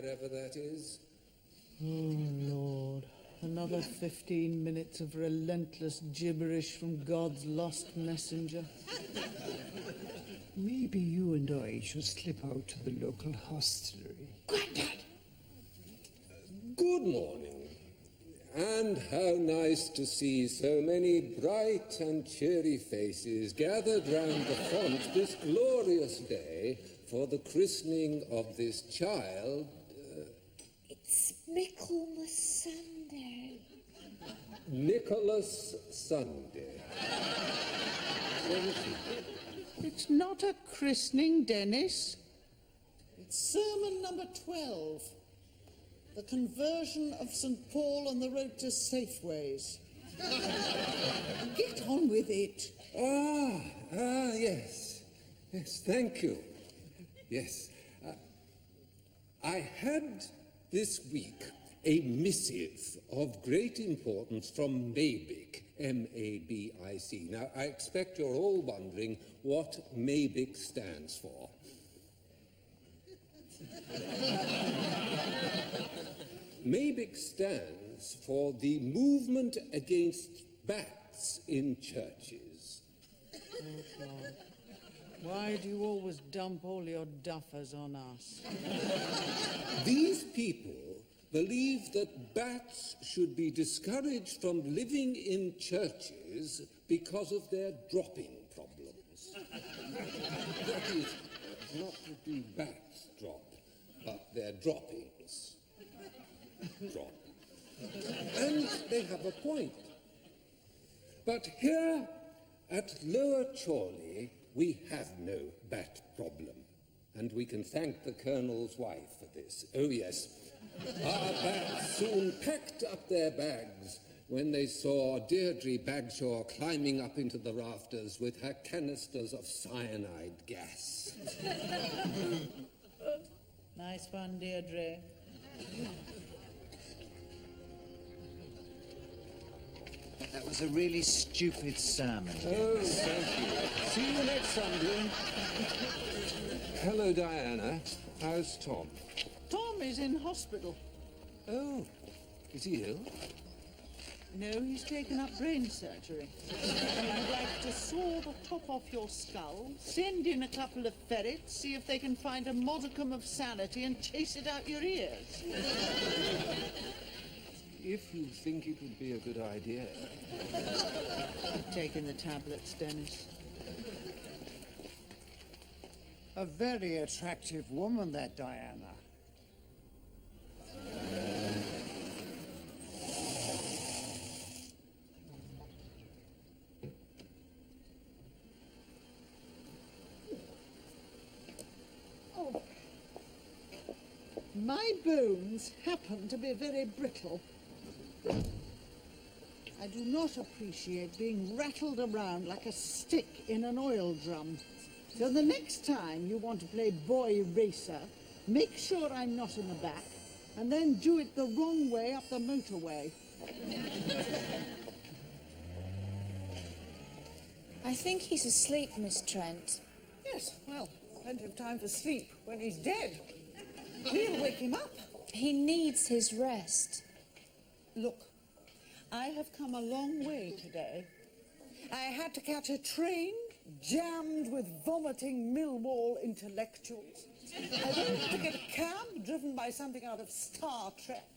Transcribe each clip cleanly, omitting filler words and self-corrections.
wherever that is. Oh, Lord. Another 15 minutes of relentless gibberish from God's lost messenger. Maybe you and I should slip out to the local hostelry. Granddad! Good morning. And how nice to see so many bright and cheery faces gathered round the font this glorious day for the christening of this child. It's Michaelmas Sunday. Nicholas Sunday. It's not a christening, Dennis. It's sermon number 12. The conversion of St. Paul on the road to Safeways. Get on with it. Yes. Yes, thank you. Yes. I had this week a missive of great importance from Mabic, M-A-B-I-C. Now, I expect you're all wondering what Mabic stands for. Mabic stands for the Movement Against Bats in Churches. Oh, God. Why do you always dump all your duffers on us? These people believe that bats should be discouraged from living in churches because of their dropping problems. That is, not that the bats drop, but their droppings drop. And they have a point. But here at Lower Chorley, we have no bat problem. And we can thank the Colonel's wife for this. Oh, yes. Our bats soon packed up their bags when they saw Deirdre Bagshaw climbing up into the rafters with her canisters of cyanide gas. Nice one, Deirdre. That was a really stupid sermon. Oh, thank you. See you next Sunday. Hello, Diana. How's Tom? Tom is in hospital. Oh, is he ill? No, he's taken up brain surgery. I'd like to saw the top off your skull, send in a couple of ferrets, see if they can find a modicum of sanity and chase it out your ears. If you think it would be a good idea. You've taken the tablets, Dennis. A very attractive woman, that Diana. Oh. My bones happen to be very brittle. I do not appreciate being rattled around like a stick in an oil drum. So the next time you want to play boy racer, make sure I'm not in the back, and then do it the wrong way up the motorway. I think he's asleep, Miss Trent. Yes, well, plenty of time for sleep when he's dead. We'll wake him up. He needs his rest. Look, I have come a long way today. I had to catch a train jammed with vomiting Millwall intellectuals. I then had to get a cab driven by something out of Star Trek.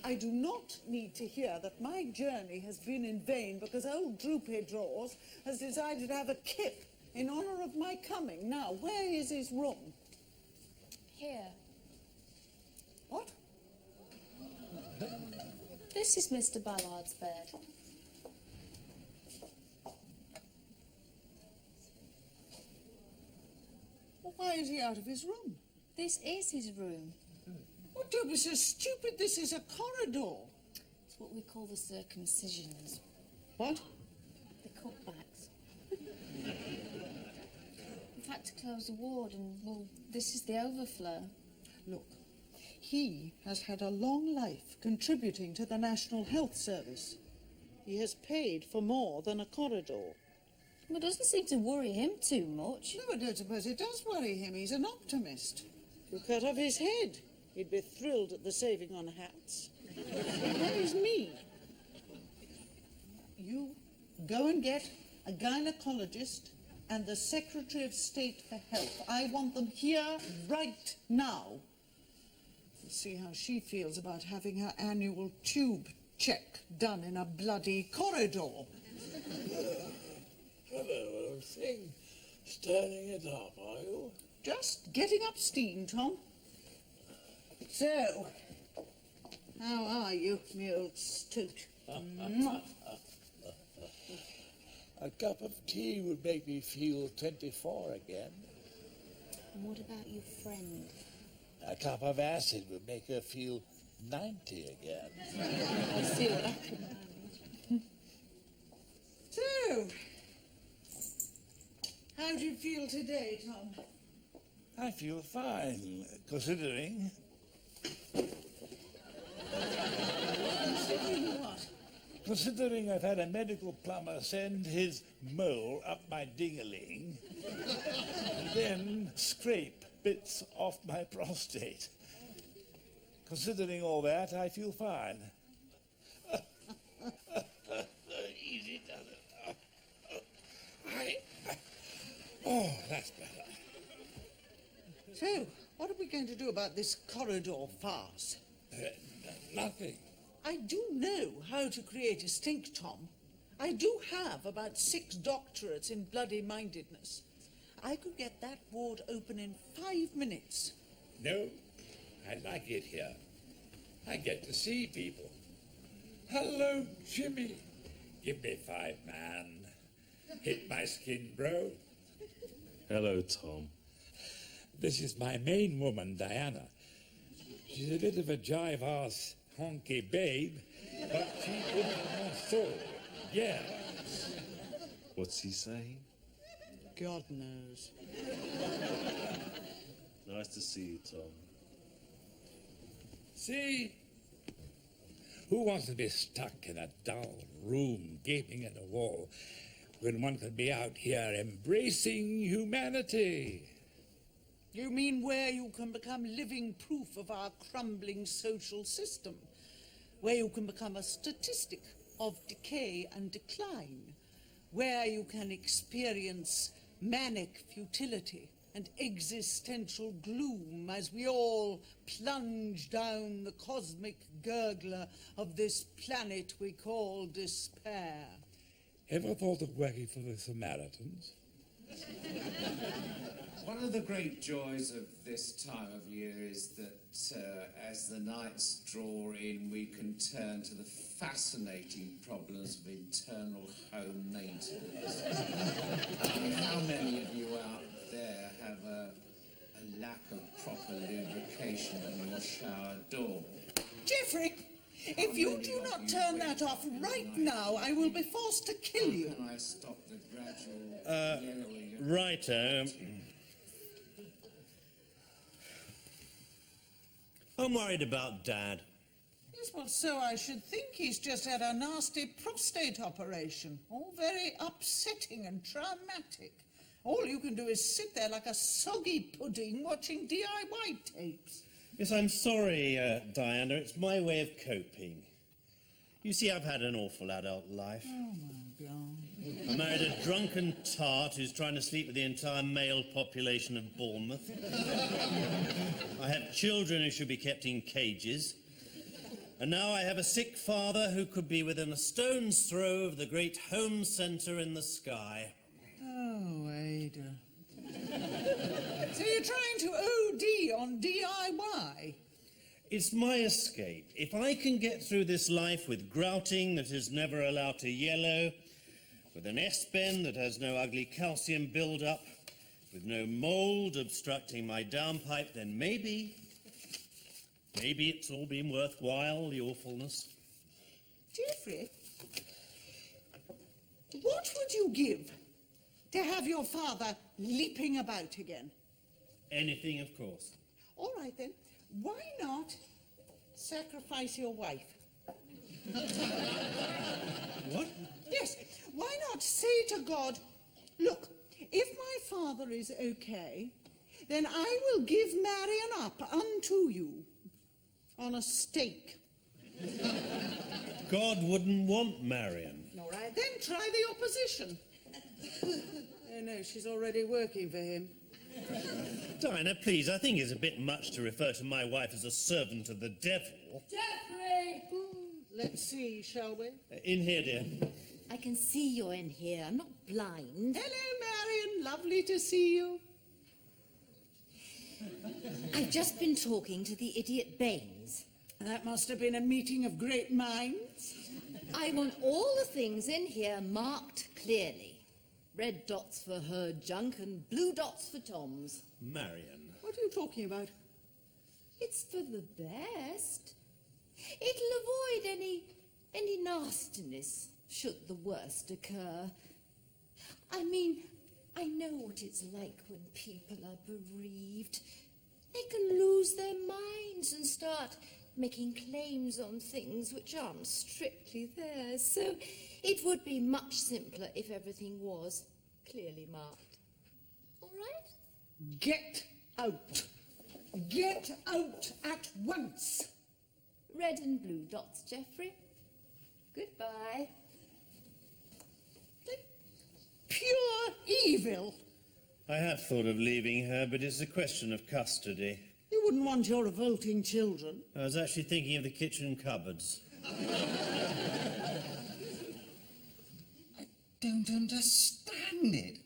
I do not need to hear that my journey has been in vain because old Droopy Draws has decided to have a kip in honour of my coming. Now, where is his room? Here. What? This is Mr. Ballard's bed. Well, why is he out of his room? This is his room. Oh, don't be so stupid. This is a corridor. It's what we call the circumcisions. What? The cutbacks. We've had to close the ward and, well, this is the overflow. Look, he has had a long life contributing to the National Health Service. He has paid for more than a corridor. Well, it doesn't seem to worry him too much. No, I don't suppose it does worry him. He's an optimist. You cut off his head. He'd be thrilled at the saving on hats. Where's me? You go and get a gynecologist and the Secretary of State for Health. I want them here right now. We'll see how she feels about having her annual tube check done in a bloody corridor. Hello, old thing. Stirring it up, are you? Just getting up steam, Tom. So, how are you, me old stoat? A cup of tea would make me feel 24 again. And what about your friend? A cup of acid would make her feel 90 again. I see what I can manage. So, how do you feel today, Tom? I feel fine, considering. Considering what? Considering I've had a medical plumber send his mole up my ding-a-ling and then scrape bits off my prostate. Considering all that, I feel fine. Easy does it. Oh, that's better. So, what are we going to do about this corridor farce? Nothing. I do know how to create a stink, Tom. I do have about 6 doctorates in bloody mindedness. I could get that ward open in 5 minutes. No, I like it here. I get to see people. Hello, Jimmy. Give me 5, man. Hit my skin, bro. Hello, Tom. This is my main woman, Diana. She's a bit of a jive-ass honky babe, but she is my soul. Yeah. What's he saying? God knows. Nice to see you, Tom. See? Who wants to be stuck in a dull room, gaping at a wall, when one could be out here embracing humanity? You mean where you can become living proof of our crumbling social system? Where you can become a statistic of decay and decline? Where you can experience manic futility and existential gloom as we all plunge down the cosmic gurgler of this planet we call despair? Ever thought of working for the Samaritans? One of the great joys of this time of year is that as the nights draw in, we can turn to the fascinating problems of internal home maintenance. How many of you out there have a lack of proper lubrication on your shower door? Jeffrey, if you do not turn that off right now, I will be forced to kill you. Can I stop the gradual yellowing? Right, I'm worried about Dad. Yes, well, so I should think. He's just had a nasty prostate operation. All very upsetting and traumatic. All you can do is sit there like a soggy pudding watching DIY tapes. Yes, I'm sorry, Diana. It's my way of coping. You see, I've had an awful adult life. Oh, my God. I married a drunken tart who's trying to sleep with the entire male population of Bournemouth. I have children who should be kept in cages. And now I have a sick father who could be within a stone's throw of the great home centre in the sky. Oh, Ada. So you're trying to OD on DIY? It's my escape. If I can get through this life with grouting that is never allowed to yellow, with an S-bend that has no ugly calcium build-up, with no mould obstructing my downpipe, then maybe it's all been worthwhile, the awfulness. Jeffrey, what would you give to have your father leaping about again? Anything, of course. All right, then. Why not sacrifice your wife? What? Yes, why not say to God, look, if my father is okay, then I will give Marion up unto you. on a stake. God wouldn't want Marion. All right, then try the opposition. Oh, no, she's already working for him. Diana, please, I think it's a bit much to refer to my wife as a servant of the devil. Geoffrey! Let's see, shall we? In here, dear. I can see you're in here. I'm not blind. Hello, Marion. Lovely to see you. I've just been talking to the idiot Baines. That must have been a meeting of great minds. I want all the things in here marked clearly. Red dots for her junk and blue dots for Tom's. Marion. What are you talking about? It's for the best. It'll avoid any nastiness should the worst occur. I mean, I know what it's like when people are bereaved. They can lose their minds and start making claims on things which aren't strictly theirs. So it would be much simpler if everything was clearly marked. All right? Get out. Get out at once. Red and blue dots, Geoffrey. Goodbye. Pure evil. I have thought of leaving her, but it's a question of custody. You wouldn't want your revolting children. I was actually thinking of the kitchen cupboards. Don't understand it.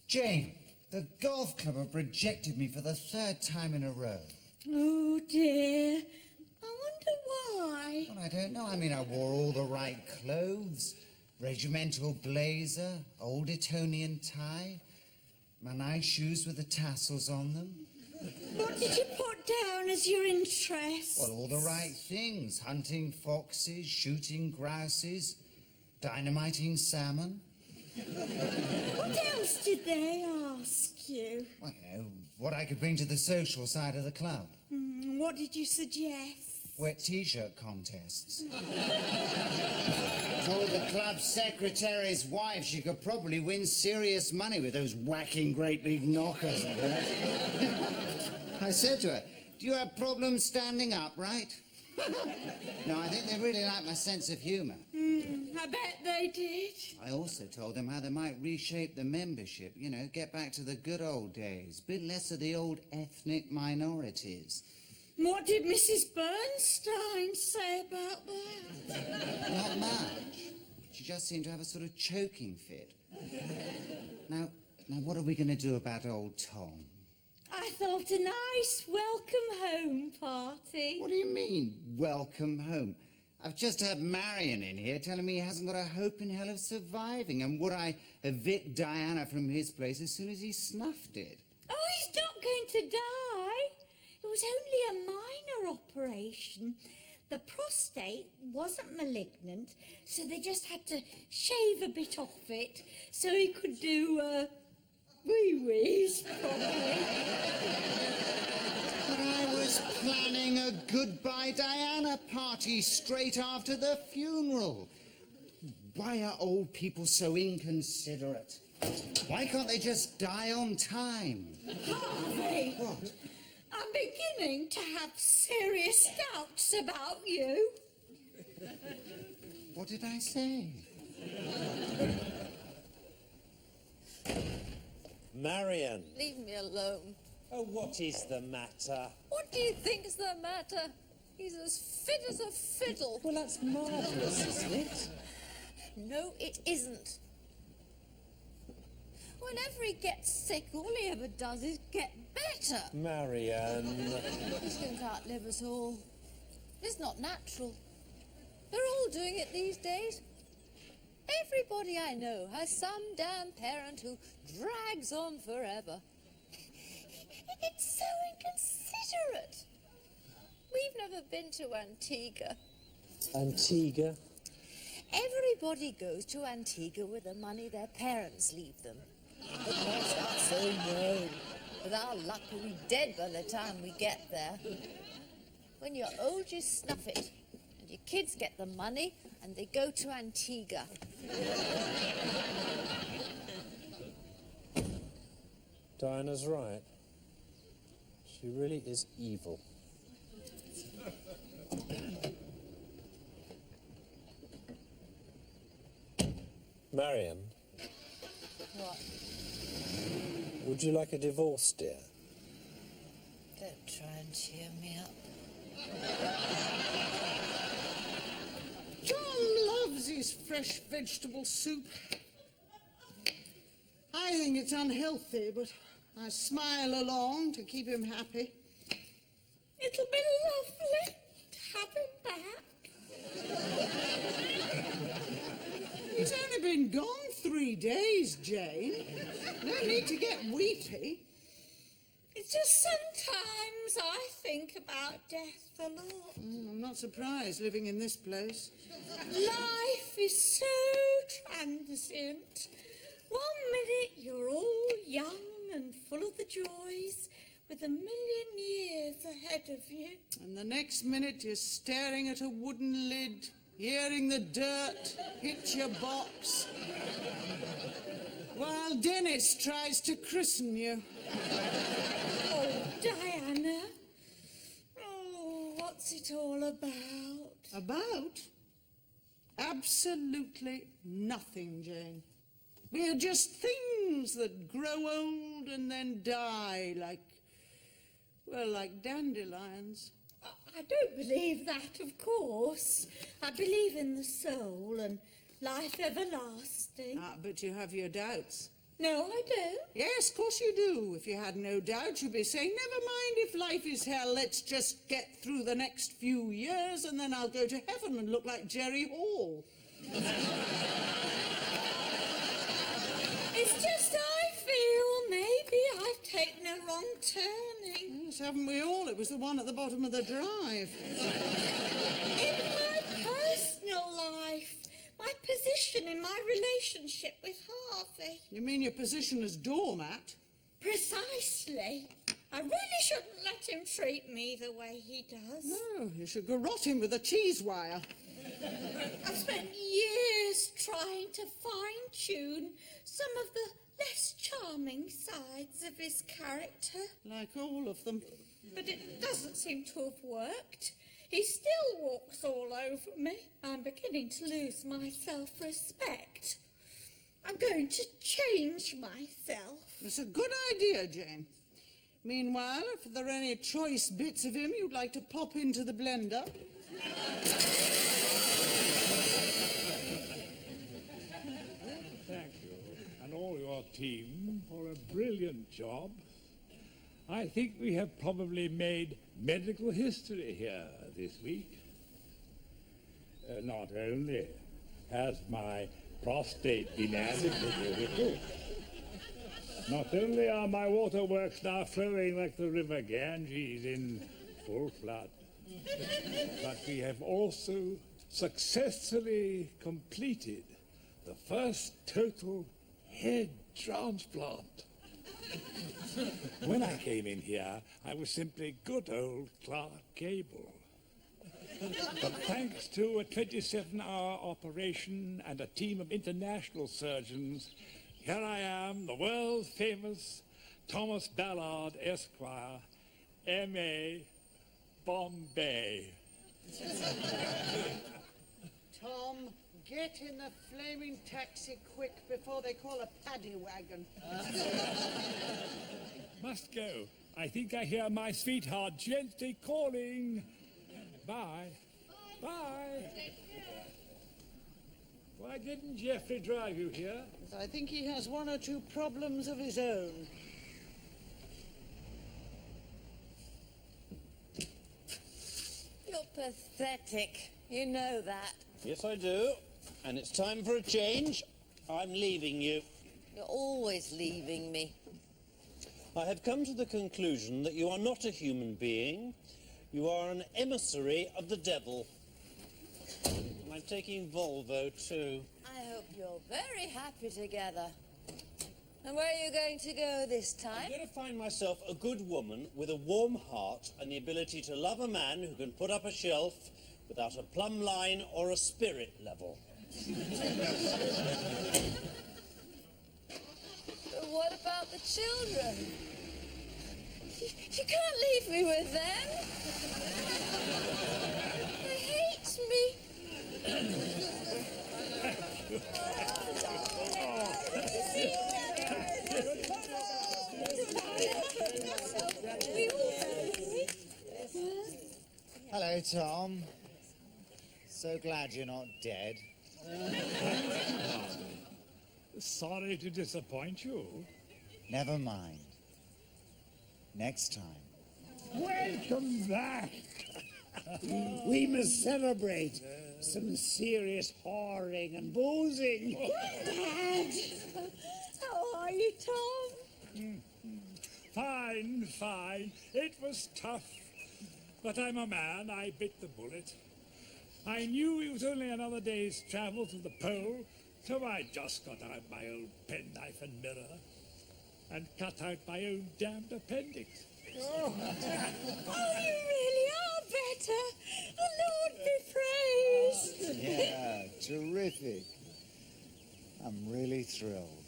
Jane, the golf club have rejected me for the 3rd time in a row. Oh, dear. I wonder why. Well, I don't know. I mean, I wore all the right clothes. Regimental blazer, old Etonian tie, my nice shoes with the tassels on them. What did you put down as your interest? Well, all the right things. Hunting foxes, shooting grouses, dynamiting salmon. What else did they ask you? Well, you know, what I could bring to the social side of the club. What did you suggest? Wet T-shirt contests. Told the club secretary's wife she could probably win serious money with those whacking Great League knockers of hers. I said to her, do you have problems standing upright? No, I think they really like my sense of humour. I bet they did. I also told them how they might reshape the membership, you know, get back to the good old days, bit less of the old ethnic minorities. What did Mrs. Bernstein say about that? Not much. She just seemed to have a sort of choking fit. Now, what are we going to do about old Tom? I thought a nice welcome home party. What do you mean, welcome home? I've just had Marion in here telling me he hasn't got a hope in hell of surviving, and would I evict Diana from his place as soon as he snuffed it? Oh, he's not going to die. It was only a minor operation. The prostate wasn't malignant, so they just had to shave a bit off it so he could do, wee-wees properly. But I was planning a goodbye Diana party straight after the funeral. Why are old people so inconsiderate? Why can't they just die on time? Harvey! What? I'm beginning to have serious doubts about you. What did I say? Marion. Leave me alone. Oh, what is the matter? What do you think's the matter? He's as fit as a fiddle. Well, that's marvellous, isn't it? No, it isn't. Whenever he gets sick, all he ever does is get better. Marion. He's going to outlive us all. It's not natural. They're all doing it these days. Everybody I know has some damn parent who drags on forever. It's so inconsiderate. We've never been to Antigua. Antigua? Everybody goes to Antigua with the money their parents leave them. But most are so known. With our luck, we'll be dead by the time we get there. When you're old, you snuff it. And your kids get the money, and they go to Antigua. Diana's right. She He really is evil. Marion, What? would you like a divorce, dear? Don't try and cheer me up. John loves his fresh vegetable soup. I think it's unhealthy, but I smile along to keep him happy. It'll be lovely to have him back. He's only been gone 3 days, Jane. No need to get weepy. It's just sometimes I think about death a lot. I'm not surprised living in this place. Life is so transient. 1 minute you're all young and full of the joys, with 1,000,000 years ahead of you. And the next minute you're staring at a wooden lid, hearing the dirt hit your box, while Dennis tries to christen you. Oh, Diana. Oh, what's it all about? About? Absolutely nothing, Jane. We are just things that grow old and then die like dandelions. I don't believe that, of course. I believe in the soul and life everlasting. But you have your doubts. No, I don't. Yes, of course you do. If you had no doubt, you'd be saying, never mind if life is hell, let's just get through the next few years and then I'll go to heaven and look like Jerry Hall. It's just I feel maybe I've taken a wrong turning. Yes, haven't we all? It was the one at the bottom of the drive. In my personal life, my position in my relationship with Harvey. You mean your position as doormat? Precisely. I really shouldn't let him treat me the way he does. No, you should garrote him with a cheese wire. I've spent years trying to fine-tune some of the less charming sides of his character. Like all of them. But it doesn't seem to have worked. He still walks all over me. I'm beginning to lose my self-respect. I'm going to change myself. It's a good idea, Jane. Meanwhile, if there are any choice bits of him you'd like to pop into the blender... Thank you, and all your team, for a brilliant job. I think we have probably made medical history here this week. Not only has my prostate been added to the report, not only are my waterworks now flowing like the river Ganges in full flood, but we have also successfully completed the first total head transplant. When I came in here, I was simply good old Clark Gable. But thanks to a 27-hour operation and a team of international surgeons, here I am, the world-famous Thomas Ballard, Esquire, M.A., Bombay. Tom, get in the flaming taxi quick before they call a paddy wagon. Must go. I think I hear my sweetheart gently calling. Bye. Bye. Why didn't Geoffrey drive you here? I think he has 1 or 2 problems of his own. You're pathetic. You know that. Yes, I do. And it's time for a change. I'm leaving you. You're always leaving me. I have come to the conclusion that you are not a human being. You are an emissary of the devil. I'm taking Volvo too. I hope you're very happy together. And where are you going to go this time? I'm going to find myself a good woman with a warm heart and the ability to love a man who can put up a shelf without a plumb line or a spirit level. But what about the children? You can't leave me with them. They hate me. Hello, Tom. So glad you're not dead. Sorry to disappoint you. Never mind. Next time. Welcome back. We must celebrate some serious whoring and boozing. Dad! How are you, Tom? Fine, fine. It was tough. But I'm a man. I bit the bullet. I knew it was only another day's travel to the pole, so I just got out my old penknife and mirror and cut out my own damned appendix. Oh, you really are better. The Lord be praised. Yeah, terrific. I'm really thrilled.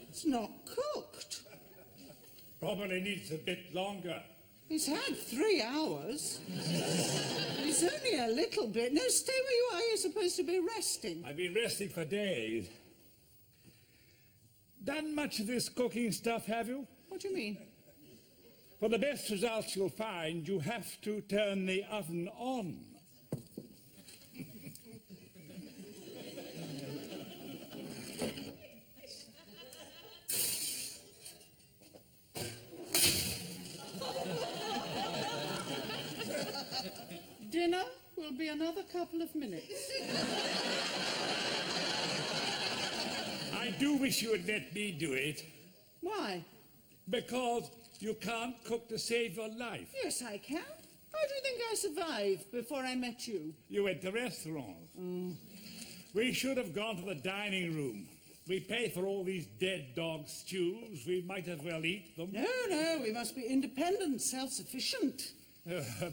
It's not cooked. Probably needs a bit longer. It's had 3 hours. It's only a little bit. No, stay where you are. You're supposed to be resting. I've been resting for days. Done much of this cooking stuff, have you? What do you mean? For the best results you'll find, you have to turn the oven on. Dinner will be another couple of minutes. I do wish you would let me do it. Why? Because you can't cook to save your life. Yes, I can. How do you think I survived before I met you? You went to restaurants. We should have gone to the dining room. We pay for all these dead dog stews. We might as well eat them. No, we must be independent, self-sufficient.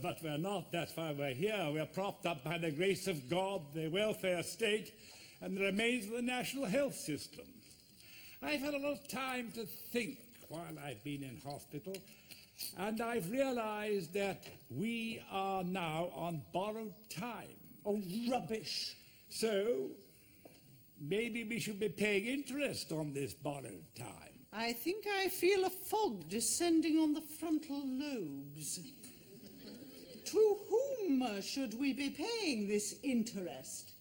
But we're not. That's why we're here. We're propped up by the grace of God, the welfare state, and the remains of the national health system. I've had a lot of time to think while I've been in hospital, and I've realized that we are now on borrowed time. Oh, rubbish. So, maybe we should be paying interest on this borrowed time. I think I feel a fog descending on the frontal lobes. To whom should we be paying this interest?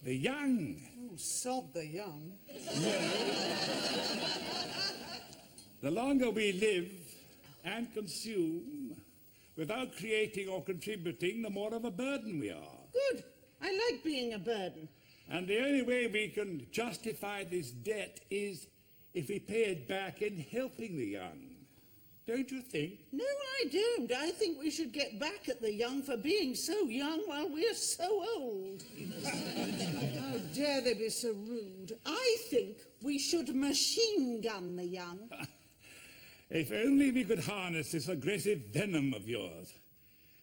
The young. Oh, sod the young. The longer we live and consume without creating or contributing, the more of a burden we are. Good. I like being a burden. And the only way we can justify this debt is if we pay it back in helping the young. Don't you think? No, I don't. I think we should get back at the young for being so young while we're so old. How dare they be so rude? I think we should machine gun the young. If only we could harness this aggressive venom of yours.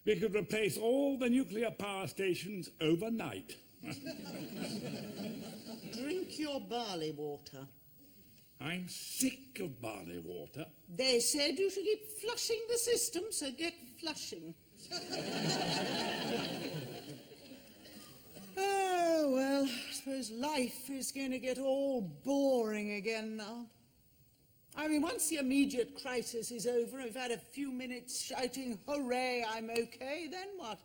We could replace all the nuclear power stations overnight. Drink your barley water. I'm sick of barley water. They said you should keep flushing the system, so get flushing. Oh, well, I suppose life is going to get all boring again now. I mean, once the immediate crisis is over, we've had a few minutes shouting, hooray, I'm okay, then what?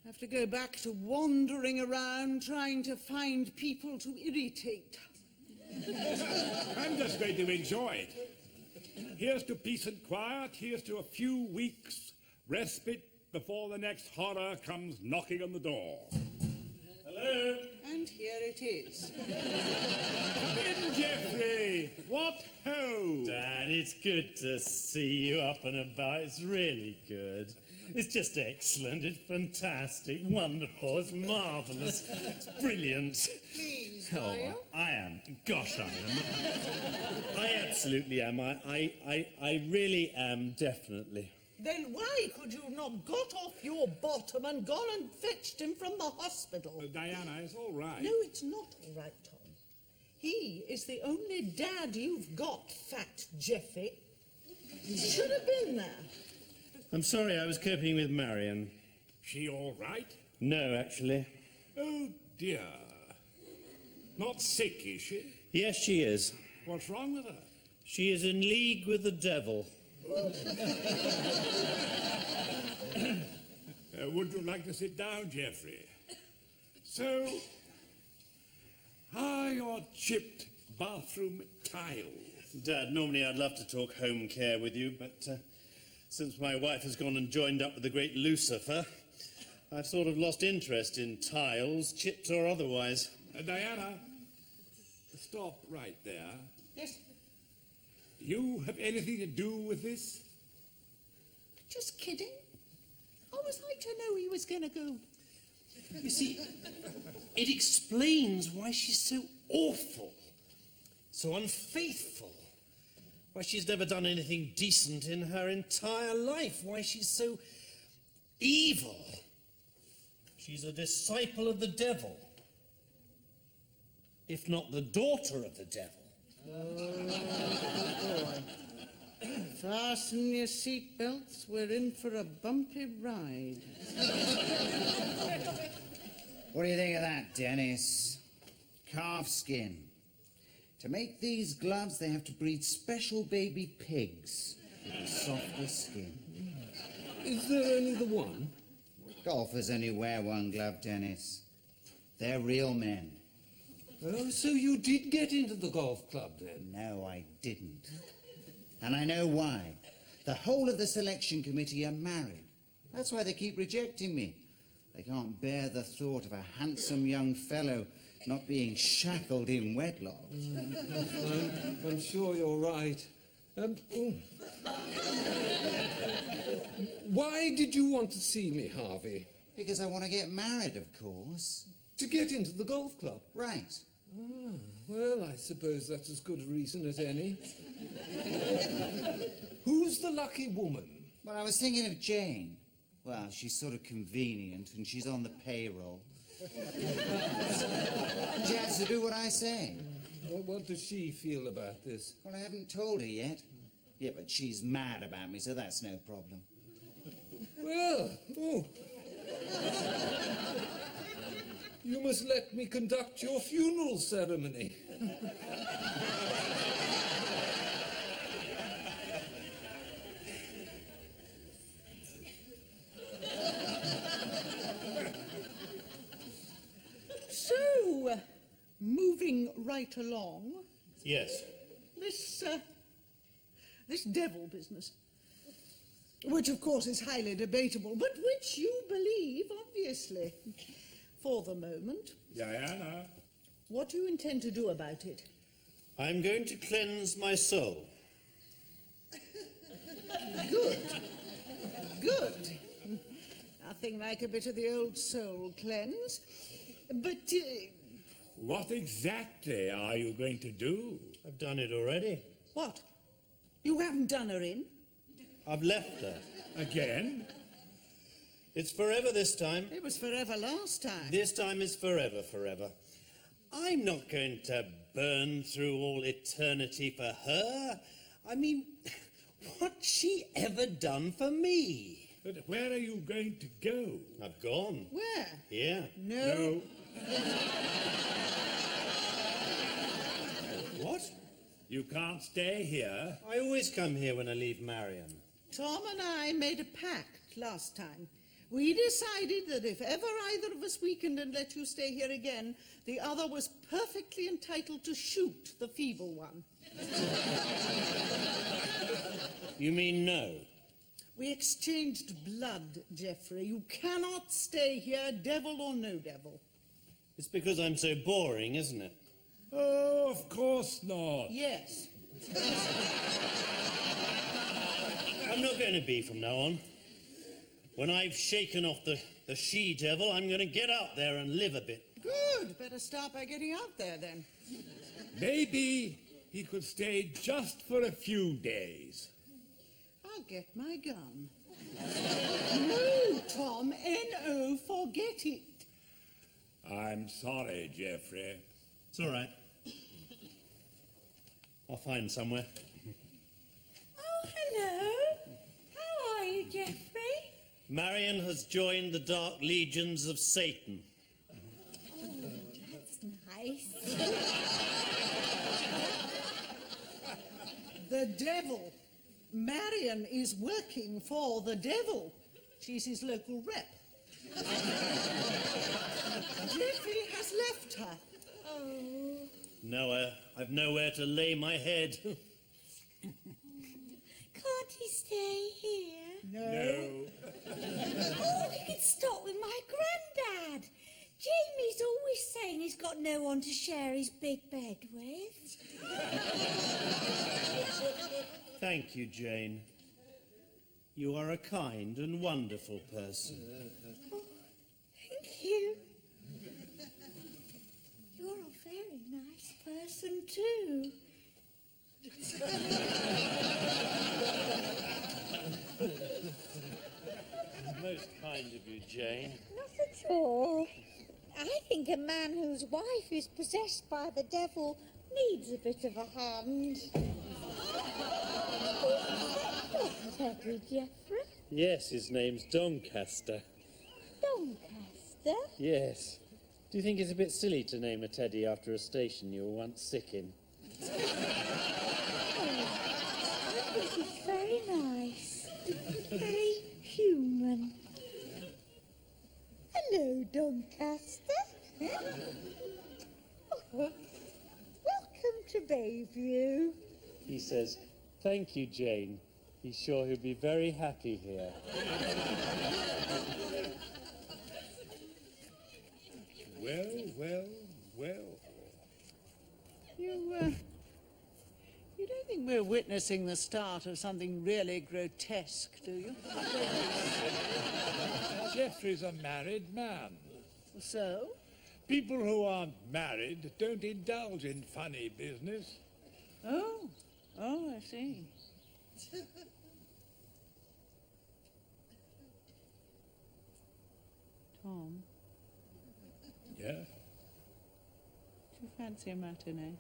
I have to go back to wandering around trying to find people to irritate. I'm just going to enjoy it. Here's to peace and quiet. Here's to a few weeks' respite before the next horror comes knocking on the door. Hello? And here it is. Come in, Geoffrey. What ho! Dad, it's good to see you up and about. It's really good. It's just excellent. It's fantastic, wonderful, it's marvellous, it's brilliant. Please, Oh, are you? I am. Gosh, I am. I absolutely am. I really am, definitely. Then why could you not got off your bottom and gone and fetched him from the hospital? Diana, it's all right. No, it's not all right, Tom. He is the only dad you've got, fat Jeffy. He should have been there. I'm sorry, I was coping with Marion. She all right? No, actually. Oh, dear. Not sick, is she? Yes, she is. What's wrong with her? She is in league with the devil. Would you like to sit down, Geoffrey? So, how are your chipped bathroom tiles? Dad, normally I'd love to talk home care with you, but since my wife has gone and joined up with the great Lucifer, I've sort of lost interest in tiles, chipped or otherwise. Diana, stop right there. Yes, You have anything to do with this? Just kidding. I was like to know he was going to go. You see, it explains why she's so awful, so unfaithful, why she's never done anything decent in her entire life, why she's so evil. She's a disciple of the devil, if not the daughter of the devil. Oh, boy. Fasten your seatbelts. We're in for a bumpy ride. What do you think of that, Dennis? Calf skin. To make these gloves, they have to breed special baby pigs with the softer skin. Is there only the one? Golfers only wear one glove, Dennis. They're real men. Oh, so you did get into the golf club then? No, I didn't. And I know why. The whole of the selection committee are married. That's why they keep rejecting me. They can't bear the thought of a handsome young fellow not being shackled in wedlock. I'm sure you're right. Why did you want to see me, Harvey? Because I want to get married, of course. To get into the golf club? Right. Ah, well, I suppose that's as good a reason as any. Who's the lucky woman? Well, I was thinking of Jane. Well, she's sort of convenient and she's on the payroll. She has to do what I say. Well, what does she feel about this? Well, I haven't told her yet. Yeah, but she's mad about me, so that's no problem. Well, you must let me conduct your funeral ceremony. so, moving right along, Yes. this devil business, which of course is highly debatable, but which you believe, obviously, for the moment. Diana. What do you intend to do about it? I'm going to cleanse my soul. Good. Good. Nothing like a bit of the old soul cleanse. But, What exactly are you going to do? I've done it already. what? You haven't done her in? I've left her. Again? It's forever this time. It was forever last time. This time is forever, forever. I'm not going to burn through all eternity for her. I mean, what's she ever done for me? But where are you going to go? I've gone. Where? Here. No. What? You can't stay here. I always come here when I leave Marion. Tom and I made a pact last time. We decided that if ever either of us weakened and let you stay here again, the other was perfectly entitled to shoot the feeble one. You mean no? We exchanged blood, Geoffrey. You cannot stay here, devil or no devil. It's because I'm so boring, isn't it? Oh, of course not. Yes. I'm not going to be from now on. When I've shaken off the she-devil, I'm going to get out there and live a bit. Good. Better start by getting out there, then. Maybe he could stay just for a few days. I'll get my gun. No, Tom. N-O, forget it. I'm sorry, Geoffrey. It's all right. I'll find somewhere. Oh, hello. How are you, Geoffrey? Marion has joined the Dark Legions of Satan. Oh, that's nice. The devil. Marion is working for the devil. She's his local rep. Geoffrey has left her. Oh. No, I've nowhere to lay my head. Can't he stay here? No. Oh, he could stop with my granddad. Jamie's always saying he's got no one to share his big bed with. Thank you, Jane. You are a kind and wonderful person. Oh, thank you. You're a very nice person, too. Most kind of you, Jane. Not at all. I think a man whose wife is possessed by the devil needs a bit of a hand. Teddy, Geoffrey? Yes, his name's Doncaster. Doncaster? Yes. Do you think it's a bit silly to name a teddy after a station you were once sick in? Oh, this is very nice. Very human. Hello, Doncaster. Oh, welcome to Bayview. He says, "Thank you, Jane. He's sure he'll be very happy here." Well. You don't think we're witnessing the start of something really grotesque, do you? Geoffrey's a married man. So? People who aren't married don't indulge in funny business. Oh, I see. Tom, Yeah? do you fancy a matinee?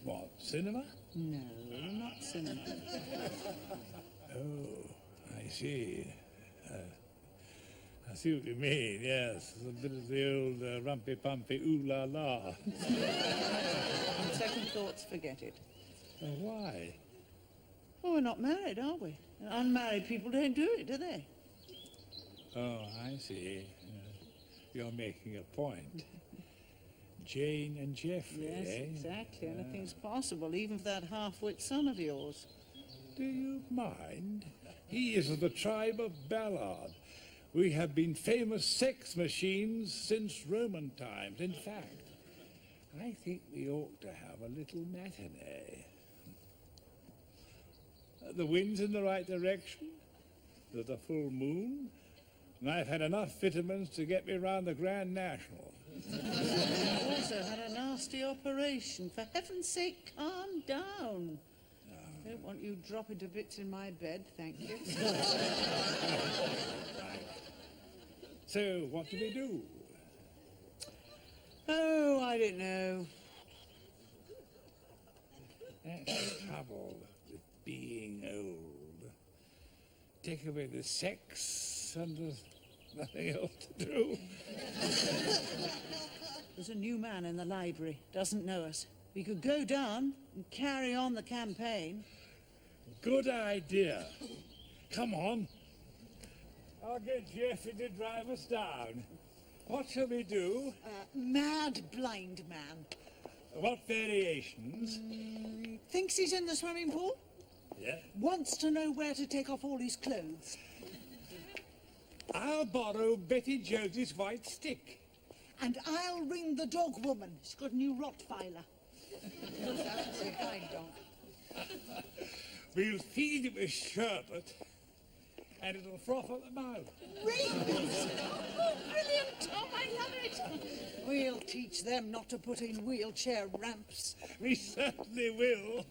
What, cinema? No, not cinema. Oh, I see. I see what you mean, yes. A bit of the old rumpy-pumpy ooh-la-la. On second thoughts, forget it. Why? Well, we're not married, are we? Unmarried people don't do it, do they? Oh, I see. You're making a point. Jane and Geoffrey, Yes, eh? exactly. Anything's possible, even for that half-wit son of yours. Do you mind? He is of the tribe of Ballard. We have been famous sex machines since Roman times. In fact, I think we ought to have a little matinee. The wind's in the right direction. There's a full moon. And I've had enough vitamins to get me round the Grand National. I also had a nasty operation. For heaven's sake, calm down. I don't want you dropping to bits in my bed, thank you. So, what do we do? Oh, I don't know. That's the trouble with being old. Take away the sex and there's nothing else to do. There's a new man in the library. Doesn't know us. We could go down and carry on the campaign. Good idea. Come on. I'll get Geoffrey to drive us down. What shall we do? Mad blind man. What variations? Thinks he's in the swimming pool. Yeah. Wants to know where to take off all his clothes. I'll borrow Betty Josie's white stick. And I'll ring the dog woman. She's got a new Rottweiler. Say hi, dog. We'll feed it with sherbet and it'll froth at the mouth. Reeds! Oh, brilliant, Tom, I love it. We'll teach them not to put in wheelchair ramps. We certainly will.